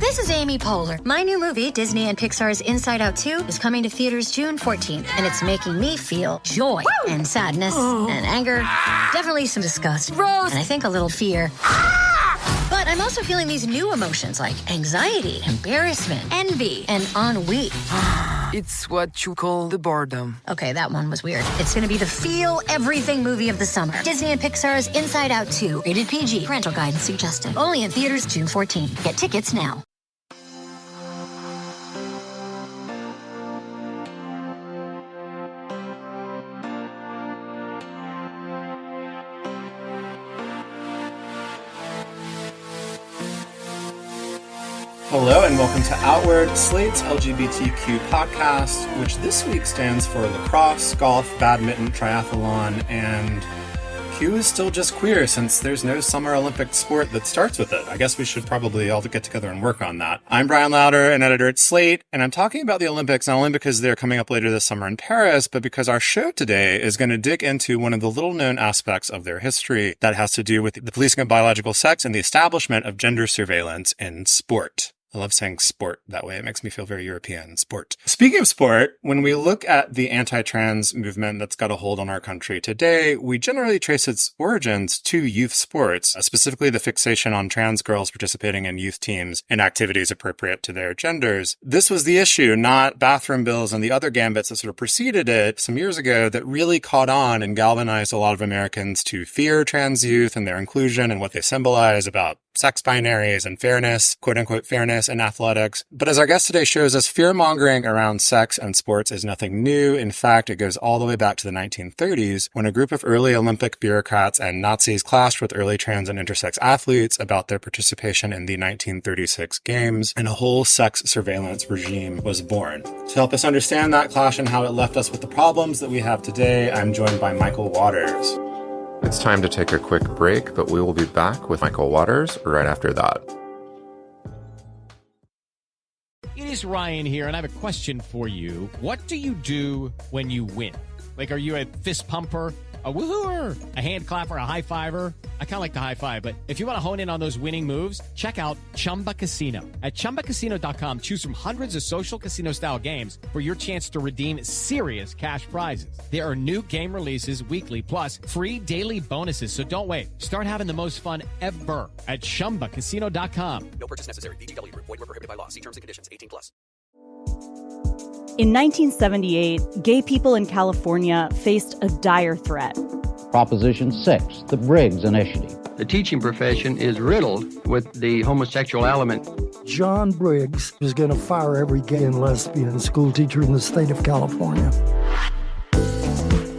This is Amy Poehler. My new movie, Disney and Pixar's Inside Out 2, is coming to theaters June 14th, and it's making me feel joy and sadness and anger, definitely some disgust, and I think a little fear. But I'm also feeling these new emotions like anxiety, embarrassment, envy, and ennui. It's what you call the boredom. Okay, that one was weird. It's going to be the feel everything movie of the summer. Disney and Pixar's Inside Out 2, rated PG, parental guidance suggested. Only in theaters June 14th. Get tickets now. Hello and welcome to Outward, Slate's LGBTQ podcast, which this week stands for lacrosse, golf, badminton, triathlon, and Q is still just queer since there's no summer Olympic sport that starts with it. I guess we should probably all get together and work on that. I'm Bryan, an editor at Slate, and I'm talking about the Olympics not only because they're coming up later this summer in Paris, but because our show today is going to dig into one of the little-known aspects of their history that has to do with the policing of biological sex and the establishment of gender surveillance in sport. I love saying sport that way. It makes me feel very European. Sport. Speaking of sport, when we look at the anti-trans movement that's got a hold on our country today, we generally trace its origins to youth sports, specifically the fixation on trans girls participating in youth teams and activities appropriate to their genders. This was the issue, not bathroom bills and the other gambits that sort of preceded it some years ago that really caught on and galvanized a lot of Americans to fear trans youth and their inclusion and what they symbolize about sex binaries and fairness, quote unquote fairness in athletics. But as our guest today shows us, fear-mongering around sex and sports is nothing new. In fact, it goes all the way back to the 1930s when a group of early Olympic bureaucrats and Nazis clashed with early trans and intersex athletes about their participation in the 1936 games, and a whole sex surveillance regime was born. To help us understand that clash and how it left us with the problems that we have today, I'm joined by Michael Waters. It's time to take a quick break, but we will be back with Michael Waters right after that. It is Ryan here, and I have a question for you. What do you do when you win? Like, are you a fist pumper, a woohooer, a hand clapper, a high fiver? I kind of like the high five, but if you want to hone in on those winning moves, check out Chumba Casino. At ChumbaCasino.com, choose from hundreds of social casino-style games for your chance to redeem serious cash prizes. There are new game releases weekly, plus free daily bonuses, so don't wait. Start having the most fun ever at ChumbaCasino.com. No purchase necessary. VGW. Void where prohibited by law. See terms and conditions. 18+. In 1978, gay people in California faced a dire threat. Proposition 6, the Briggs Initiative. The teaching profession is riddled with the homosexual element. John Briggs is going to fire every gay and lesbian school teacher in the state of California.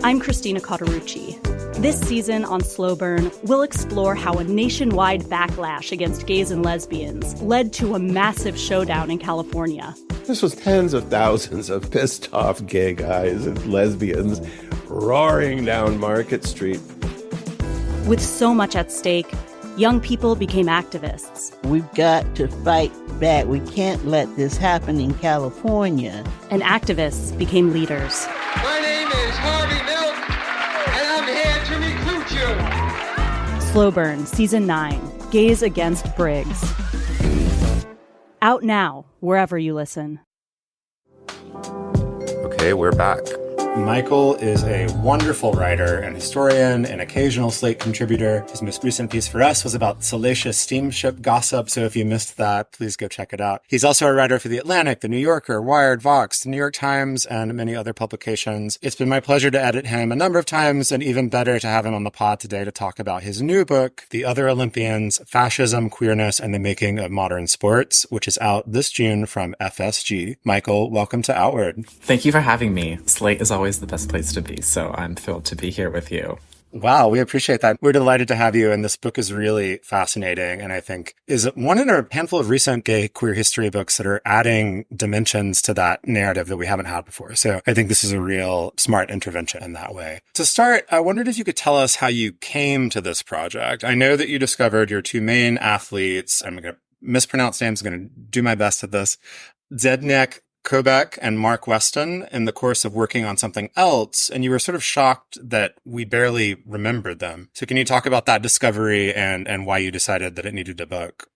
I'm Christina Cauterucci. This season on Slow Burn, we'll explore how a nationwide backlash against gays and lesbians led to a massive showdown in California. This was tens of thousands of pissed off gay guys and lesbians roaring down Market Street. With so much at stake, young people became activists. We've got to fight back. We can't let this happen in California. And activists became leaders. My name is Harvey Milk, and I'm here to recruit you. Slow Burn, Season 9, Gays Against Briggs. Out now, wherever you listen. Okay, we're back. Michael is a wonderful writer and historian, an occasional Slate contributor. His most recent piece for us was about salacious steamship gossip, so if you missed that, please go check it out. He's also a writer for The Atlantic, The New Yorker, Wired, Vox, The New York Times, and many other publications. It's been my pleasure to edit him a number of times, and even better to have him on the pod today to talk about his new book, The Other Olympians, Fascism, Queerness, and the Making of Modern Sports, which is out this June from FSG. Michael, welcome to Outward. Thank you for having me. Slate is always the best place to be, so I'm thrilled to be here with you. Wow, we appreciate that. We're delighted to have you, and this book is really fascinating, and I think is one in a handful of recent gay queer history books that are adding dimensions to that narrative that we haven't had before. So I think this is a real smart intervention in that way. To start, I wondered if you could tell us how you came to this project. I know that you discovered your two main athletes. I'm going to mispronounce names. I'm going to do my best at this. Zdeněk Koubek and Mark Weston in the course of working on something else, and you were sort of shocked that we barely remembered them. So can you talk about that discovery and why you decided that it needed a book?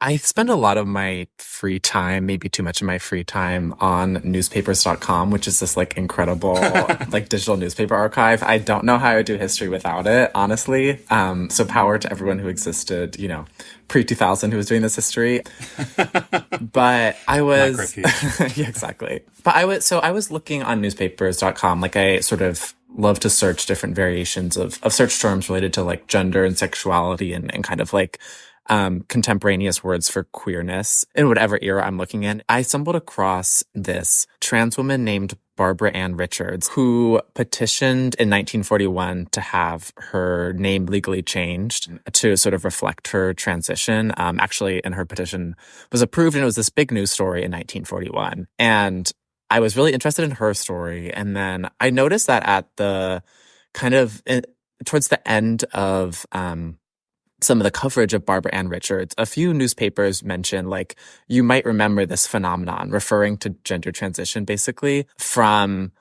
I spend a lot of my free time, maybe too much of my free time, on newspapers.com, which is this like incredible like digital newspaper archive. I don't know how I would do history without it, honestly. So power to everyone who existed, pre-2000 who was doing this history. But I was yeah, exactly. But I was looking on newspapers.com. Like I sort of love to search different variations of search terms related to like gender and sexuality and kind of like contemporaneous words for queerness in whatever era I'm looking in. I stumbled across this trans woman named Barbara Ann Richards, who petitioned in 1941 to have her name legally changed to sort of reflect her transition. Actually, and her petition was approved, and it was this big news story in 1941. And I was really interested in her story. And then I noticed that at the kind of towards the end of some of the coverage of Barbara Ann Richards, a few newspapers mentioned, like, you might remember this phenomenon, referring to gender transition, basically, from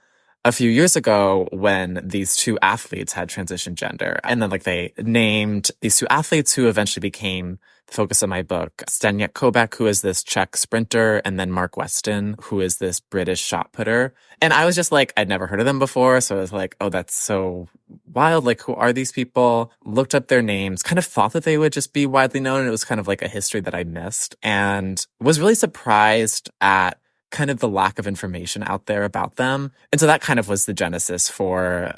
a few years ago when these two athletes had transitioned gender. And then, like, they named these two athletes who eventually became the focus of my book. Zdeněk Koubek, who is this Czech sprinter, and then Mark Weston, who is this British shot putter. And I was just like, I'd never heard of them before. So I was like, oh, that's so wild. Like, who are these people? Looked up their names, kind of thought that they would just be widely known. And it was kind of like a history that I missed, and was really surprised at kind of the lack of information out there about them. And so that kind of was the genesis for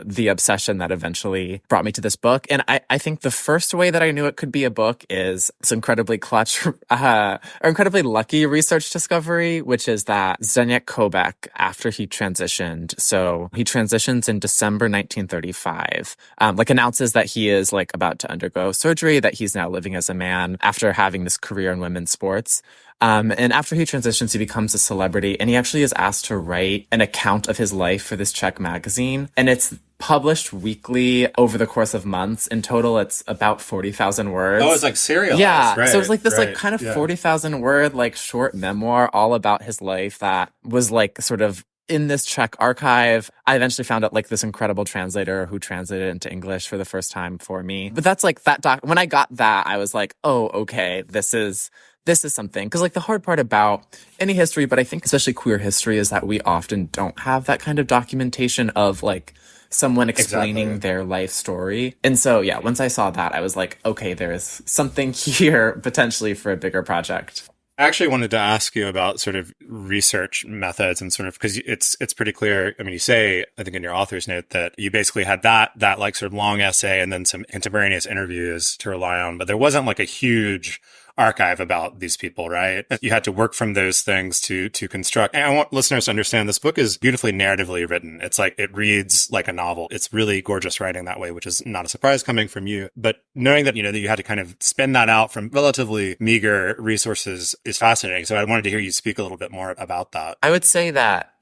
the obsession that eventually brought me to this book. And I think the first way that I knew it could be a book is this incredibly clutch, or incredibly lucky research discovery, which is that Zdeněk Koubek, after he transitioned, so he transitions in December 1935, announces that he is like about to undergo surgery, that he's now living as a man after having this career in women's sports. And after he transitions, he becomes a celebrity, and he actually is asked to write an account of his life for this Czech magazine. And it's published weekly over the course of months. In total, it's about 40,000 words. Oh, it's like serialized. Yeah. Right, so it was like this right, like kind of yeah. 40,000 word like short memoir all about his life that was like sort of in this Czech archive. I eventually found out like this incredible translator who translated it into English for the first time for me. But that's like that when I got that, I was like, oh, okay, this is something. Because like the hard part about any history, but I think especially queer history, is that we often don't have that kind of documentation of like someone explaining their life story. And so, yeah, once I saw that, I was like, okay, there is something here potentially for a bigger project. I actually wanted to ask you about sort of research methods and sort of, because it's pretty clear. I mean, you say, I think in your author's note, that you basically had that like sort of long essay and then some contemporaneous interviews to rely on, but there wasn't like a huge archive about these people, right? You had to work from those things to construct. And I want listeners to understand this book is beautifully narratively written. It's like, it reads like a novel. It's really gorgeous writing that way, which is not a surprise coming from you. But knowing that, that you had to kind of spin that out from relatively meager resources is fascinating. So I wanted to hear you speak a little bit more about that. I would say that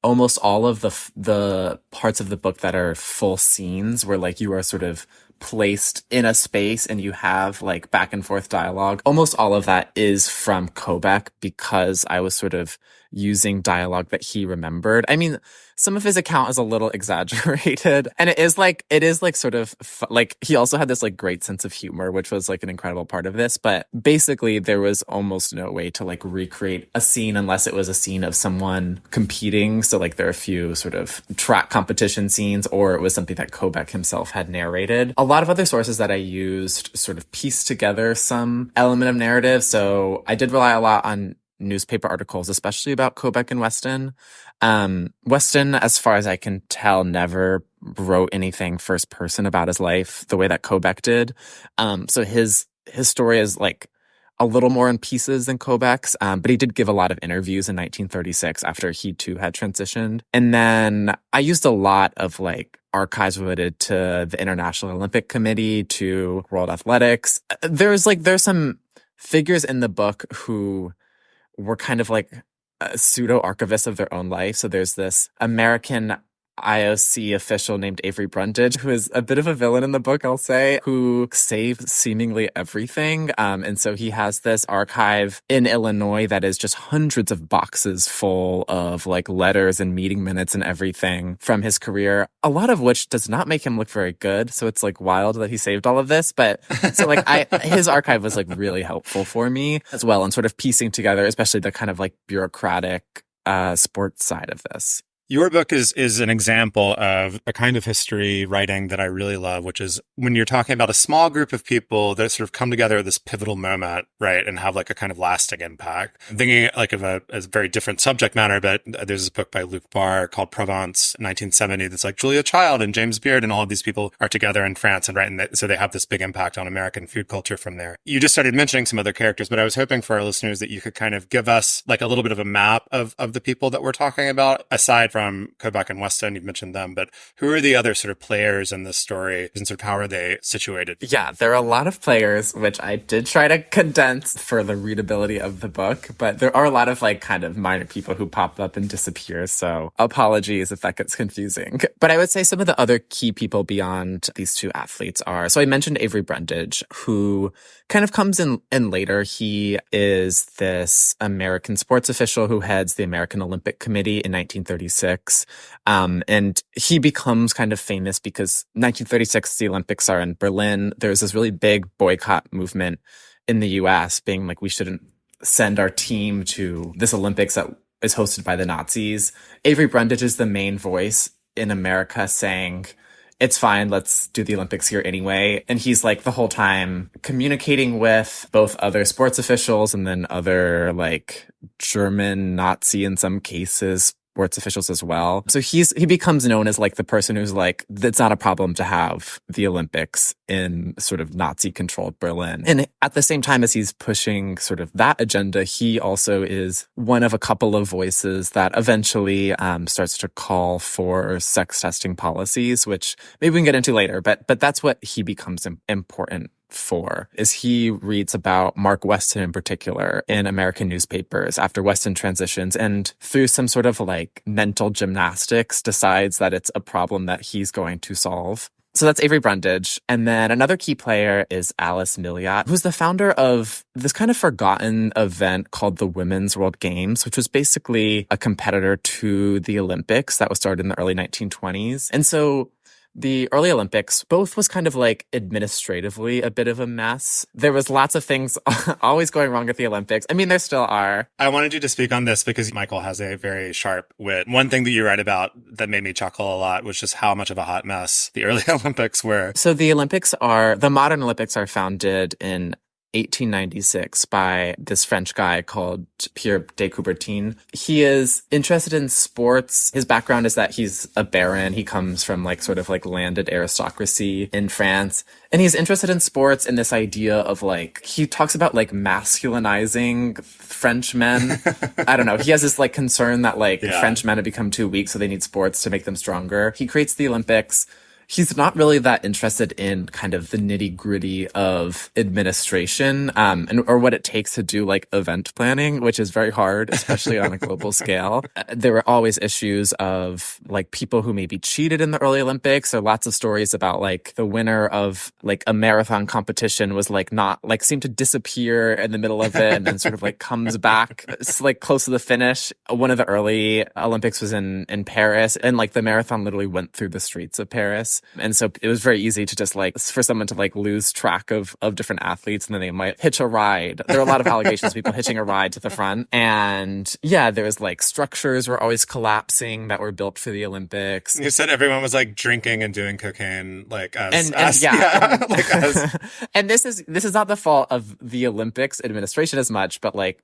almost all of the parts of the book that are full scenes where like you are sort of placed in a space and you have like back and forth dialogue, almost all of that is from Koubek, because I was sort of using dialogue that he remembered. I mean, some of his account is a little exaggerated, and it is like sort of like he also had this like great sense of humor, which was like an incredible part of this. But basically there was almost no way to like recreate a scene unless it was a scene of someone competing. So like there are a few sort of track competition scenes, or it was something that Koubek himself had narrated. A lot of other sources that I used sort of pieced together some element of narrative. So I did rely a lot on newspaper articles, especially about Koubek and Weston. Weston, as far as I can tell, never wrote anything first person about his life the way that Koubek did. So his story is like a little more in pieces than Koubek's, but he did give a lot of interviews in 1936 after he too had transitioned. And then I used a lot of like archives related to the International Olympic Committee, to World Athletics. There's some figures in the book who were kind of like pseudo archivists of their own life. So there's this American IOC official named Avery Brundage, who is a bit of a villain in the book, I'll say, who saves seemingly everything. And so he has this archive in Illinois that is just hundreds of boxes full of like letters and meeting minutes and everything from his career, a lot of which does not make him look very good. So it's like wild that he saved all of this. But so like his archive was like really helpful for me as well, and sort of piecing together, especially the kind of like bureaucratic sports side of this. Your book is an example of a kind of history writing that I really love, which is when you're talking about a small group of people that sort of come together at this pivotal moment, right, and have like a kind of lasting impact. I'm thinking like of a very different subject matter, but there's this book by Luc Barr called Provence, 1970, that's like Julia Child and James Beard and all of these people are together in France, and right, and so they have this big impact on American food culture from there. You just started mentioning some other characters, but I was hoping for our listeners that you could kind of give us like a little bit of a map of the people that we're talking about, aside from Kobach and Weston, you've mentioned them, but who are the other sort of players in this story and sort of how are they situated? Yeah, there are a lot of players, which I did try to condense for the readability of the book, but there are a lot of like kind of minor people who pop up and disappear, so apologies if that gets confusing. But I would say some of the other key people beyond these two athletes are, so I mentioned Avery Brundage, who kind of comes in later. He is this American sports official who heads the American Olympic Committee in 1936. And he becomes kind of famous because 1936, the Olympics are in Berlin. There's this really big boycott movement in the US being like, we shouldn't send our team to this Olympics that is hosted by the Nazis. Avery Brundage is the main voice in America saying, it's fine, let's do the Olympics here anyway. And he's like the whole time communicating with both other sports officials and then other like German Nazi, in some cases, sports officials as well. So he becomes known as like the person who's like, it's not a problem to have the Olympics in sort of Nazi controlled Berlin. And at the same time as he's pushing sort of that agenda, he also is one of a couple of voices that eventually starts to call for sex testing policies, which maybe we can get into later, but that's what he becomes important for, is he reads about Mark Weston in particular in American newspapers after Weston transitions, and through some sort of like mental gymnastics decides that it's a problem that he's going to solve. So that's Avery Brundage. And then another key player is Alice Milliot, who's the founder of this kind of forgotten event called the Women's World Games, which was basically a competitor to the Olympics that was started in the early 1920s. And so the early Olympics, both was kind of like administratively a bit of a mess. There was lots of things always going wrong at the Olympics. I mean, there still are. I wanted you to speak on this because Michael has a very sharp wit. One thing that you write about that made me chuckle a lot was just how much of a hot mess the early Olympics were. So the modern Olympics are founded in 1896 by this French guy called Pierre de Coubertin. He is interested in sports. His background is that he's a baron. He comes from like sort of like landed aristocracy in France. And he's interested in sports and this idea of like, he talks about like masculinizing French men. I don't know. He has this like concern that like French men have become too weak, so they need sports to make them stronger. He creates the Olympics. He's not really that interested in kind of the nitty gritty of administration, or what it takes to do like event planning, which is very hard, especially on a global scale. There were always issues of like people who maybe cheated in the early Olympics. There are lots of stories about like the winner of like a marathon competition was like not like seemed to disappear in the middle of it and then sort of like comes back. It's like close to the finish. One of the early Olympics was in Paris, and like the marathon literally went through the streets of Paris. And so it was very easy to just like, for someone to like lose track of different athletes, and then they might hitch a ride. There are a lot of allegations of people hitching a ride to the front. And yeah, there was like structures were always collapsing that were built for the Olympics. You said everyone was like drinking and doing cocaine, like us. And this is not the fault of the Olympics administration as much, but like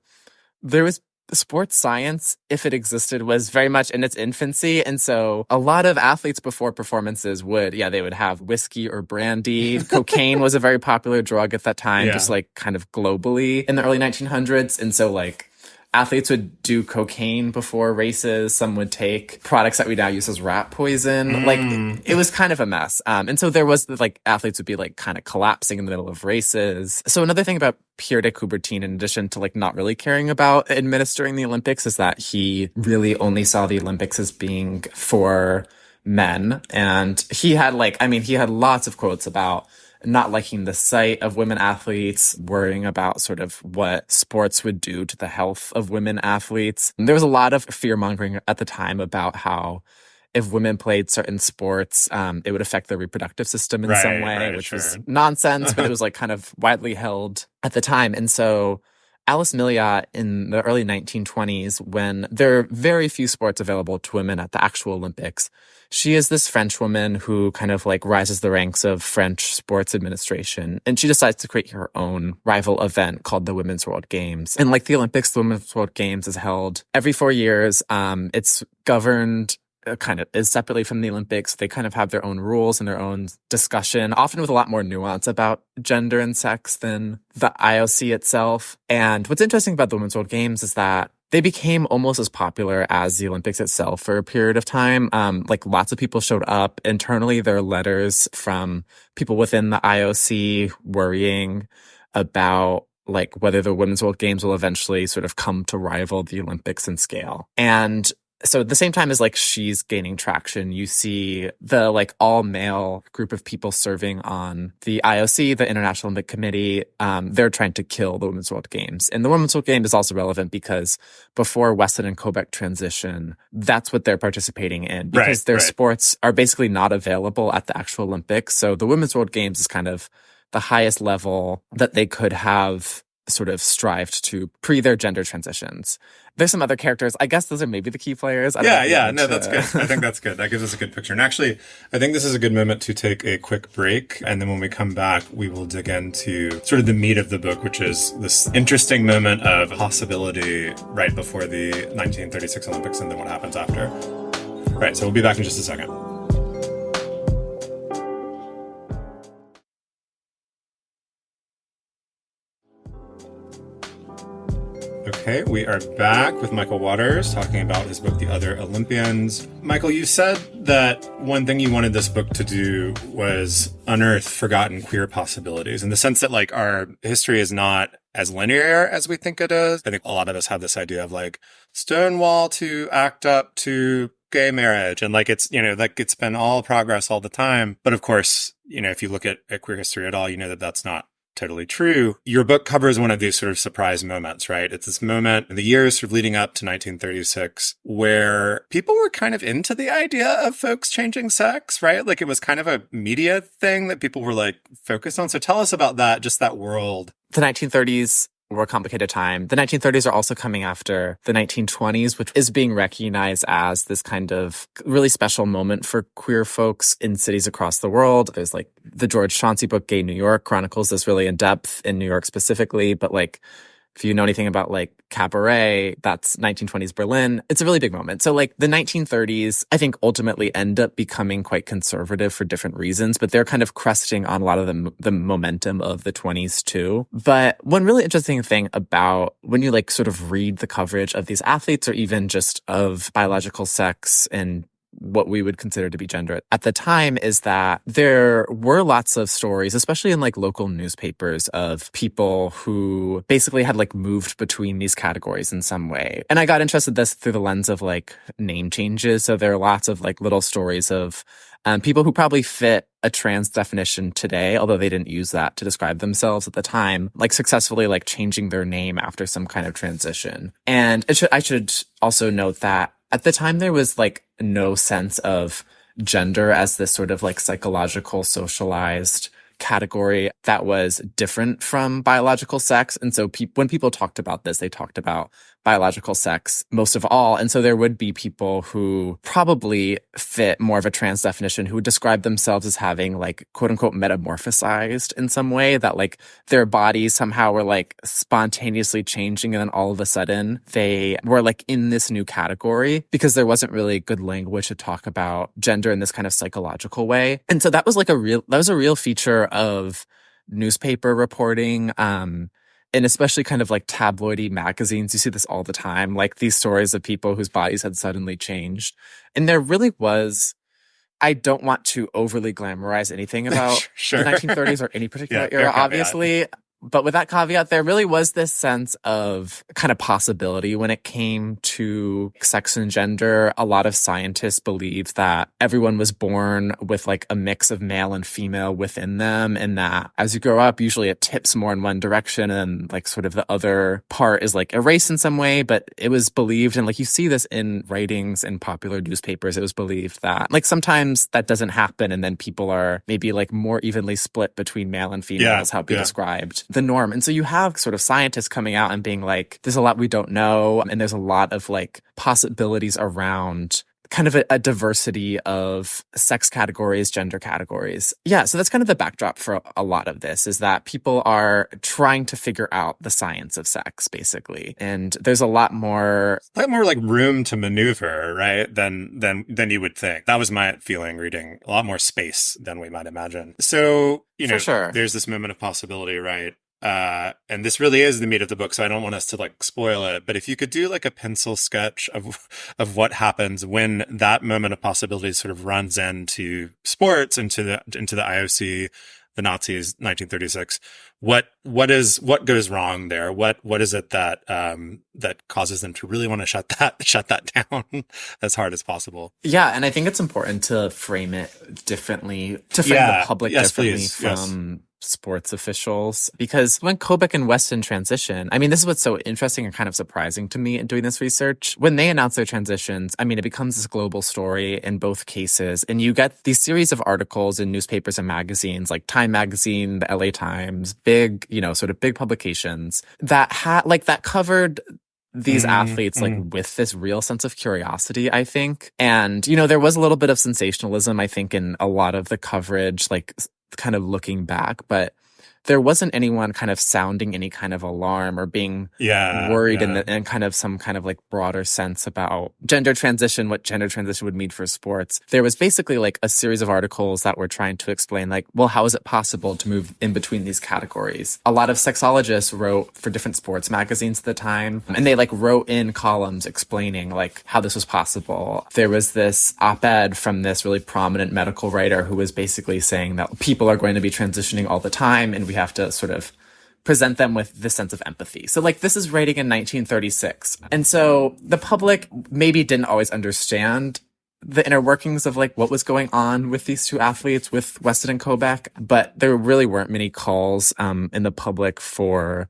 there was sports science, if it existed, was very much in its infancy. And so a lot of athletes before performances they would have whiskey or brandy. Cocaine was a very popular drug at that time, just like kind of globally in the early 1900s. And so like athletes would do cocaine before races. Some would take products that we now use as rat poison. Like it was kind of a mess. And so there was like athletes would be like kind of collapsing in the middle of races. So another thing about Pierre de Coubertin, in addition to like not really caring about administering the Olympics, is that he really only saw the Olympics as being for men. And he had lots of quotes about not liking the sight of women athletes, worrying about sort of what sports would do to the health of women athletes. And there was a lot of fear-mongering at the time about how if women played certain sports, it would affect their reproductive system in some way, which was nonsense, but it was like kind of widely held at the time. And so Alice Milliot in the early 1920s, when there are very few sports available to women at the actual Olympics, she is this French woman who kind of like rises the ranks of French sports administration. And she decides to create her own rival event called the Women's World Games. And like the Olympics, the Women's World Games is held every 4 years. It's governed kind of is separately from the Olympics. They kind of have their own rules and their own discussion, often with a lot more nuance about gender and sex than the IOC itself. And what's interesting about the Women's World Games is that they became almost as popular as the Olympics itself for a period of time. Like lots of people showed up. Internally, there are letters from people within the IOC worrying about like whether the Women's World Games will eventually sort of come to rival the Olympics in scale. And so at the same time as like she's gaining traction, you see the like all male group of people serving on the IOC, the International Olympic Committee. They're trying to kill the Women's World Games. And the Women's World Games is also relevant because before Weston and Kobeck transition, that's what they're participating in because their sports are basically not available at the actual Olympics. So the Women's World Games is kind of the highest level that they could have sort of strived to pre their gender transitions. There's some other characters. I guess those are maybe the key players. No, that's good. I think that's good. That gives us a good picture. And actually, I think this is a good moment to take a quick break. And then when we come back, we will dig into sort of the meat of the book, which is this interesting moment of possibility right before the 1936 Olympics and then what happens after. Right. So we'll be back in just a second. Okay, we are back with Michael Waters talking about his book, The Other Olympians. Michael, you said that one thing you wanted this book to do was unearth forgotten queer possibilities in the sense that like our history is not as linear as we think it is. I think a lot of us have this idea of like Stonewall to ACT UP to gay marriage. And like it's, like it's been all progress all the time. But of course, if you look at queer history at all, you know that that's not totally true. Your book covers one of these sort of surprise moments, right? It's this moment in the years sort of leading up to 1936 where people were kind of into the idea of folks changing sex, right? Like it was kind of a media thing that people were like focused on. So tell us about that, just that world. The 1930s were a complicated time. The 1930s are also coming after the 1920s, which is being recognized as this kind of really special moment for queer folks in cities across the world. There's like the George Chauncey book, Gay New York, chronicles this really in depth in New York specifically. But like, if you know anything about like cabaret, that's 1920s Berlin. It's a really big moment. So like the 1930s, I think ultimately end up becoming quite conservative for different reasons, but they're kind of cresting on a lot of the momentum of the 20s too. But one really interesting thing about when you like sort of read the coverage of these athletes or even just of biological sex and what we would consider to be gender at the time is that there were lots of stories, especially in like local newspapers, of people who basically had like moved between these categories in some way. And I got interested in this through the lens of like name changes. So there are lots of like little stories of people who probably fit a trans definition today, although they didn't use that to describe themselves at the time, like successfully like changing their name after some kind of transition. And I should also note that at the time, there was like no sense of gender as this sort of like psychological, socialized category that was different from biological sex. And so when people talked about this, they talked about biological sex most of all. And so there would be people who probably fit more of a trans definition who would describe themselves as having like quote unquote metamorphosized in some way, that like their bodies somehow were like spontaneously changing. And then all of a sudden they were like in this new category because there wasn't really good language to talk about gender in this kind of psychological way. And so that was like a real feature of newspaper reporting, and especially kind of like tabloidy magazines. You see this all the time, like these stories of people whose bodies had suddenly changed. And there really was, I don't want to overly glamorize anything about sure. the 1930s or any particular era, obviously. But with that caveat, there really was this sense of kind of possibility when it came to sex and gender. A lot of scientists believed that everyone was born with like a mix of male and female within them, and that as you grow up, usually it tips more in one direction and like sort of the other part is like erased in some way. But it was believed, and like you see this in writings in popular newspapers, it was believed that like sometimes that doesn't happen, and then people are maybe like more evenly split between male and female is how it be described the norm. And so you have sort of scientists coming out and being like, there's a lot we don't know, and there's a lot of like possibilities around kind of a diversity of sex categories, gender categories. Yeah, so that's kind of the backdrop for a lot of this, is that people are trying to figure out the science of sex, basically. And there's a lot more like room to maneuver, right, than you would think. That was my feeling reading. A lot more space than we might imagine. So, you know, there's this moment of possibility, right? And this really is the meat of the book, so I don't want us to like spoil it. But if you could do like a pencil sketch of what happens when that moment of possibility sort of runs into sports, into the IOC, the Nazis, 1936, what goes wrong there? What is it that that causes them to really want to shut that down as hard as possible? Yeah, and I think it's important to frame it differently, to frame the public differently from sports officials, because when Kobach and Weston transition, I mean, this is what's so interesting and kind of surprising to me in doing this research. When they announce their transitions, I mean, it becomes this global story in both cases, and you get these series of articles in newspapers and magazines like Time Magazine, the LA Times, big, you know, sort of big publications that that covered these athletes like with this real sense of curiosity, I think. And, you know, there was a little bit of sensationalism, I think, in a lot of the coverage, like kind of looking back, but there wasn't anyone kind of sounding any kind of alarm or being worried in kind of some kind of like broader sense about gender transition, what gender transition would mean for sports. There was basically like a series of articles that were trying to explain like, well, how is it possible to move in between these categories? A lot of sexologists wrote for different sports magazines at the time, and they like wrote in columns explaining like how this was possible. There was this op-ed from this really prominent medical writer who was basically saying that people are going to be transitioning all the time, and we have to sort of present them with this sense of empathy. So like this is writing in 1936. And so the public maybe didn't always understand the inner workings of like what was going on with these two athletes, with Weston and Kobach, but there really weren't many calls in the public for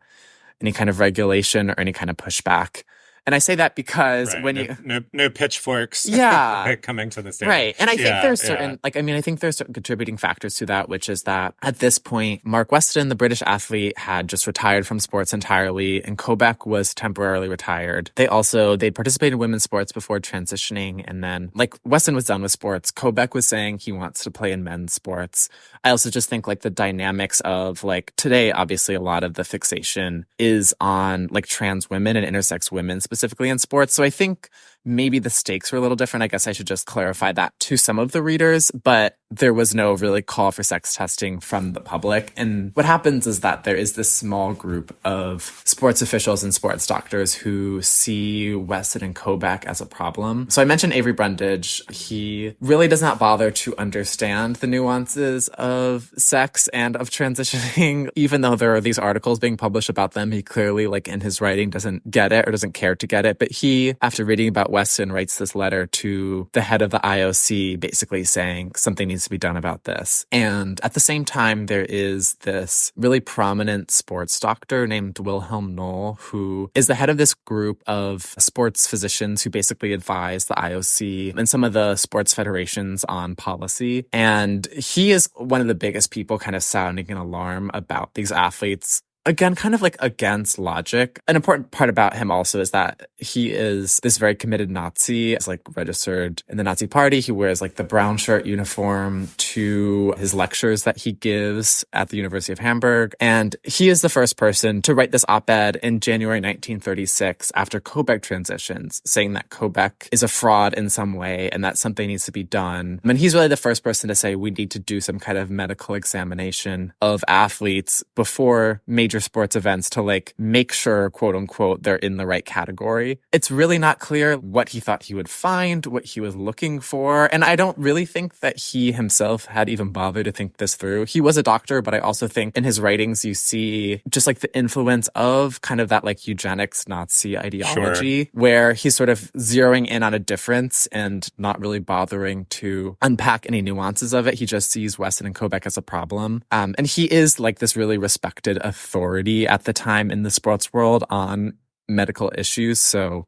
any kind of regulation or any kind of pushback. And I say that because when no pitchforks coming to the stage. Right. And I think there's certain, I think there's certain contributing factors to that, which is that at this point, Mark Weston, the British athlete, had just retired from sports entirely, and Kobach was temporarily retired. They participated in women's sports before transitioning. And then like Weston was done with sports. Kobach was saying he wants to play in men's sports. I also just think like the dynamics of like today, obviously a lot of the fixation is on like trans women and intersex women specifically in sports. So I think maybe the stakes were a little different. I guess I should just clarify that to some of the readers, but there was no really call for sex testing from the public. And what happens is that there is this small group of sports officials and sports doctors who see Weston and Kobach as a problem. So I mentioned Avery Brundage. He really does not bother to understand the nuances of sex and of transitioning, even though there are these articles being published about them. He clearly, like in his writing, doesn't get it or doesn't care to get it. But he, after reading about Weston, writes this letter to the head of the IOC, basically saying something needs to be done about this. And at the same time, there is this really prominent sports doctor named Wilhelm Knoll, who is the head of this group of sports physicians who basically advise the IOC and some of the sports federations on policy. And he is one of the biggest people kind of sounding an alarm about these athletes. Again, kind of like against logic. An important part about him also is that he is this very committed Nazi. He's like registered in the Nazi party. He wears like the brown shirt uniform to his lectures that he gives at the University of Hamburg. And he is the first person to write this op-ed in January 1936 after Kobach transitions, saying that Kobach is a fraud in some way and that something needs to be done. I mean, he's really the first person to say we need to do some kind of medical examination of athletes before major major sports events to like make sure, quote unquote, they're in the right category. It's really not clear what he thought he would find, what he was looking for. And I don't really think that he himself had even bothered to think this through. He was a doctor, but I also think in his writings, you see just like the influence of kind of that like eugenics Nazi ideology, where he's sort of zeroing in on a difference and not really bothering to unpack any nuances of it. He just sees Weston and Kobeck as a problem. And he is like this really respected authority at the time in the sports world on medical issues. So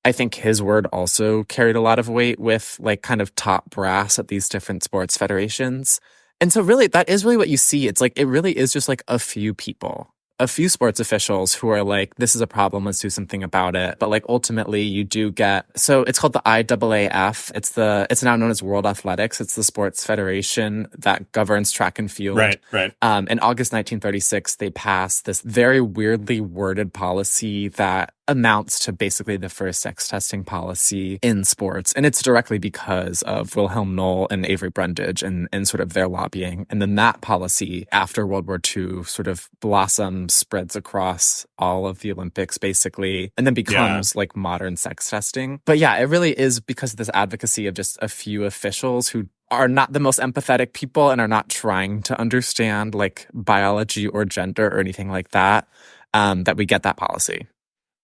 I think his word also carried a lot of weight with like kind of top brass at these different sports federations. And so really, that is really what you see. It's like, it really is just like a few people, a few sports officials who are like, this is a problem, let's do something about it. But like ultimately you do get, so it's called the IAAF. It's now known as World Athletics. It's the sports federation that governs track and field. Right. In August 1936, they passed this very weirdly worded policy that amounts to basically the first sex testing policy in sports. And it's directly because of Wilhelm Knoll and Avery Brundage and sort of their lobbying. And then that policy after World War II sort of blossoms, spreads across all of the Olympics basically, and then becomes like modern sex testing. But yeah, it really is because of this advocacy of just a few officials who are not the most empathetic people and are not trying to understand like biology or gender or anything like that, that we get that policy.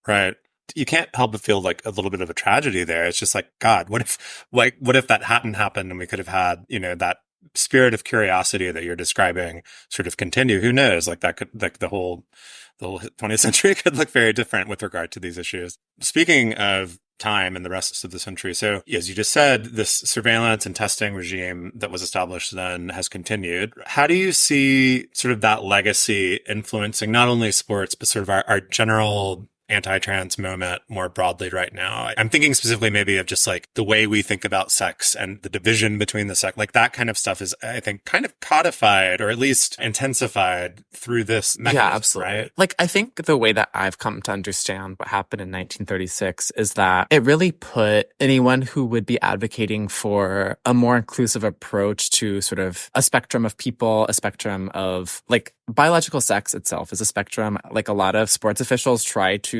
Right. You can't help but feel like a little bit of a tragedy there. It's just like, God, what if that hadn't happened and we could have had, that spirit of curiosity that you're describing sort of continue? Who knows? Like that could, like the whole 20th century could look very different with regard to these issues. Speaking of time and the rest of the century. So as you just said, this surveillance and testing regime that was established then has continued. How do you see sort of that legacy influencing not only sports, but sort of our general anti-trans moment more broadly right now? I'm thinking specifically maybe of just like the way we think about sex and the division between the sex, like that kind of stuff is, I think, kind of codified or at least intensified through this mechanism. Yeah, absolutely. Right? Like, I think the way that I've come to understand what happened in 1936 is that it really put anyone who would be advocating for a more inclusive approach to sort of a spectrum of people, a spectrum of like biological sex itself is a spectrum. Like a lot of sports officials try to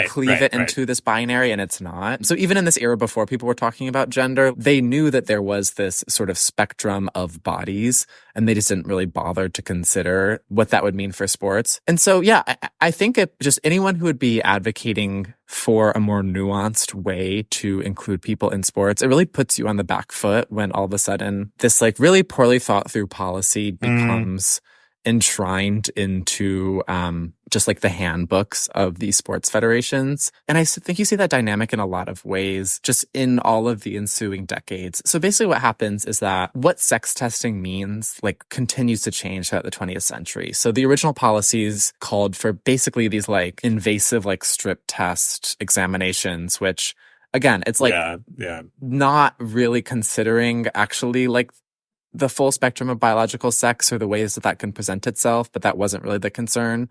cleave it into this binary, and it's not. So even in this era before people were talking about gender, they knew that there was this sort of spectrum of bodies, and they just didn't really bother to consider what that would mean for sports. And so, yeah, I think just anyone who would be advocating for a more nuanced way to include people in sports, it really puts you on the back foot when all of a sudden this like really poorly thought through policy becomes enshrined into just like the handbooks of these sports federations. And I think you see that dynamic in a lot of ways just in all of the ensuing decades. So basically what happens is that what sex testing means like continues to change throughout the 20th century. So the original policies called for basically these like invasive like strip test examinations, which again, it's like not really considering actually like the full spectrum of biological sex or the ways that can present itself, but that wasn't really the concern.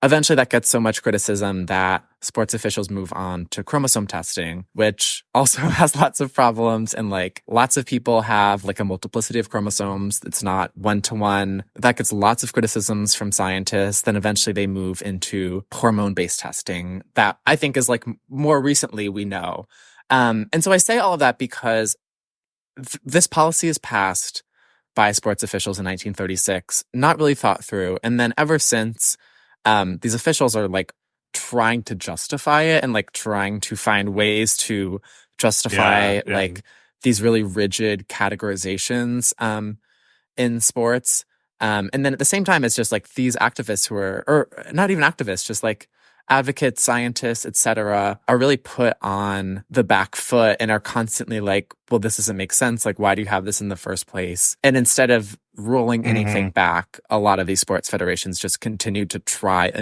Eventually that gets so much criticism that sports officials move on to chromosome testing, which also has lots of problems. And like lots of people have like a multiplicity of chromosomes. It's not one-to-one. That gets lots of criticisms from scientists. Then eventually they move into hormone-based testing that I think is like more recently we know. And so I say all of that because this policy is passed by sports officials in 1936, not really thought through. And then ever since, these officials are like trying to justify it and like trying to find ways to justify like these really rigid categorizations in sports. And then at the same time, it's just like these activists who are, or not even activists, just like advocates, scientists, etc., are really put on the back foot and are constantly like, well, this doesn't make sense. Like, why do you have this in the first place? And instead of rolling anything back, a lot of these sports federations just continued to try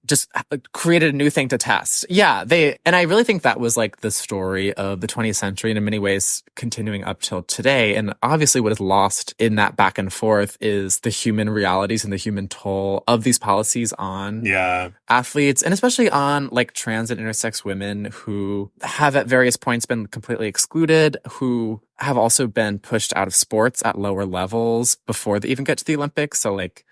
just created a new thing to test. Yeah, and I really think that was like the story of the 20th century and in many ways continuing up till today. And obviously what is lost in that back and forth is the human realities and the human toll of these policies on athletes, and especially on like trans and intersex women who have at various points been completely excluded, who have also been pushed out of sports at lower levels before they even get to the Olympics. So like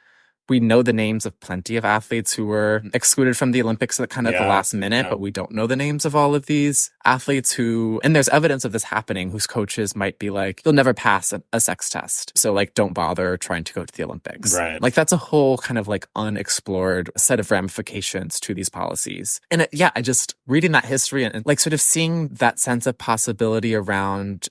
we know the names of plenty of athletes who were excluded from the Olympics at kind of the last minute, but we don't know the names of all of these athletes who, and there's evidence of this happening, whose coaches might be like, you'll never pass a sex test. So like, don't bother trying to go to the Olympics. Right. Like that's a whole kind of like unexplored set of ramifications to these policies. And I just reading that history and like sort of seeing that sense of possibility around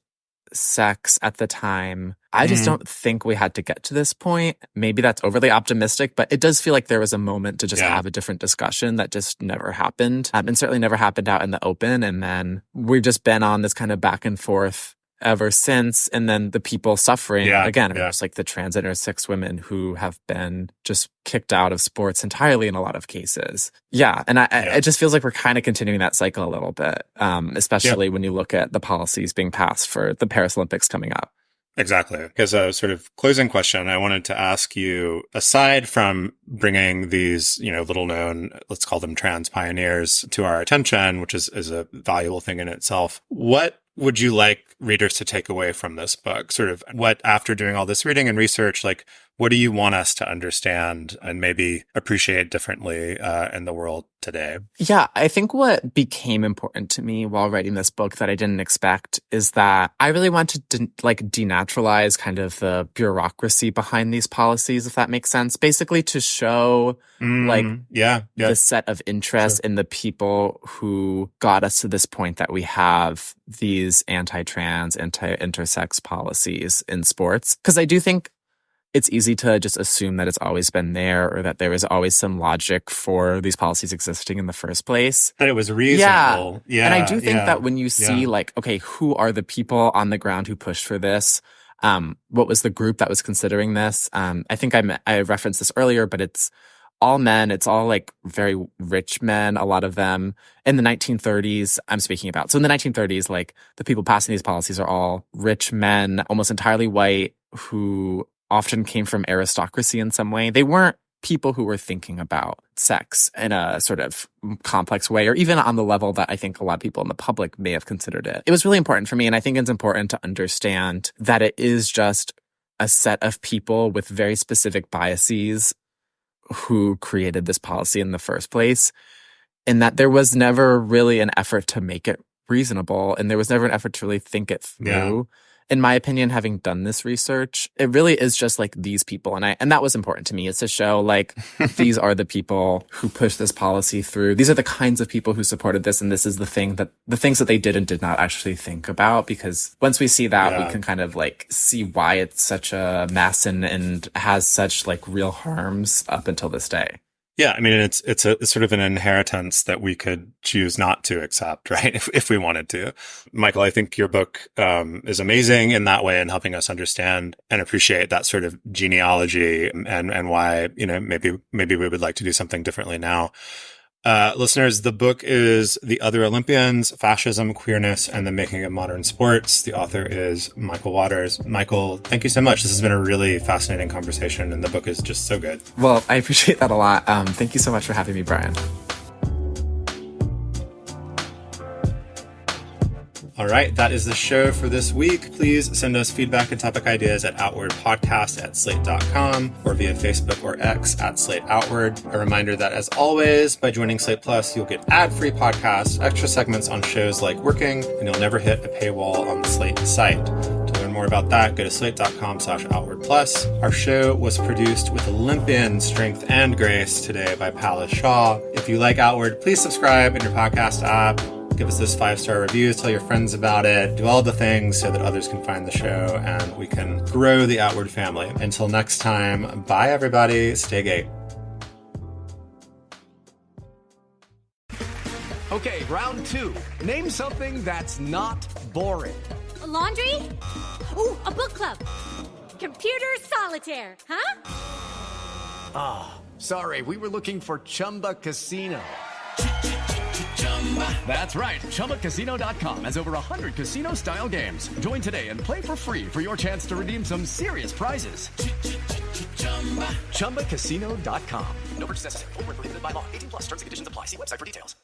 sex at the time. I just don't think we had to get to this point. Maybe that's overly optimistic, but it does feel like there was a moment to just have a different discussion that just never happened, and certainly never happened out in the open. And then we've just been on this kind of back and forth ever since. And then the people suffering, again, just like the trans intersex women who have been just kicked out of sports entirely in a lot of cases. And it just feels like we're kind of continuing that cycle a little bit, especially when you look at the policies being passed for the Paris Olympics coming up. Exactly. As a sort of closing question, I wanted to ask you, aside from bringing these, little known, let's call them trans pioneers to our attention, which is a valuable thing in itself, what would you like readers to take away from this book? Sort of what, after doing all this reading and research, like, what do you want us to understand and maybe appreciate differently in the world today? Yeah, I think what became important to me while writing this book that I didn't expect is that I really wanted to denaturalize kind of the bureaucracy behind these policies, if that makes sense. Basically to show the set of interests in the people who got us to this point that we have these anti-trans, anti-intersex policies in sports. Because I do think it's easy to just assume that it's always been there or that there was always some logic for these policies existing in the first place. That it was reasonable. Yeah. And I do think that when you see okay, who are the people on the ground who pushed for this? What was the group that was considering this? I think I referenced this earlier, but it's all men. It's all like very rich men, a lot of them in the 1930s I'm speaking about. So in the 1930s, like the people passing these policies are all rich men, almost entirely white, who often came from aristocracy in some way. They weren't people who were thinking about sex in a sort of complex way, or even on the level that I think a lot of people in the public may have considered it. It was really important for me, and I think it's important to understand that it is just a set of people with very specific biases who created this policy in the first place, and that there was never really an effort to make it reasonable, and there was never an effort to really think it through. In my opinion, having done this research, it really is just like these people. And that was important to me, is to show like these are the people who pushed this policy through. These are the kinds of people who supported this. And this is the things that they did and did not actually think about. Because once we see that, we can kind of like see why it's such a mess and has such like real harms up until this day. Yeah, I mean, it's sort of an inheritance that we could choose not to accept, right? If we wanted to. Michael, I think your book is amazing in that way, in helping us understand and appreciate that sort of genealogy and why, maybe we would like to do something differently now. Listeners, the book is The Other Olympians, Fascism, Queerness, and the Making of Modern Sports. The author is Michael Waters. Michael, thank you so much. This has been a really fascinating conversation, and the book is just so good. Well, I appreciate that a lot. Thank you so much for having me, Bryan. All right, that is the show for this week. Please send us feedback and topic ideas at outwardpodcast@slate.com or via Facebook or X @SlateOutward. A reminder that, as always, by joining Slate Plus, you'll get ad-free podcasts, extra segments on shows like Working, and you'll never hit a paywall on the Slate site. To learn more about that, go to slate.com/outwardplus. Our show was produced with Olympian strength and grace today by Palace Shaw. If you like Outward, please subscribe in your podcast app. Give us those 5-star reviews, tell your friends about it, do all the things so that others can find the show and we can grow the Outward family. Until next time, bye everybody, stay gay. Okay, round 2. Name something that's not boring. A laundry? Ooh, a book club. Computer solitaire, huh? Ah, sorry, we were looking for Chumba Casino. That's right. ChumbaCasino.com has over 100 casino-style games. Join today and play for free for your chance to redeem some serious prizes. ChumbaCasino.com. No purchase necessary. Void where prohibited by law. 18+ terms and conditions apply. See website for details.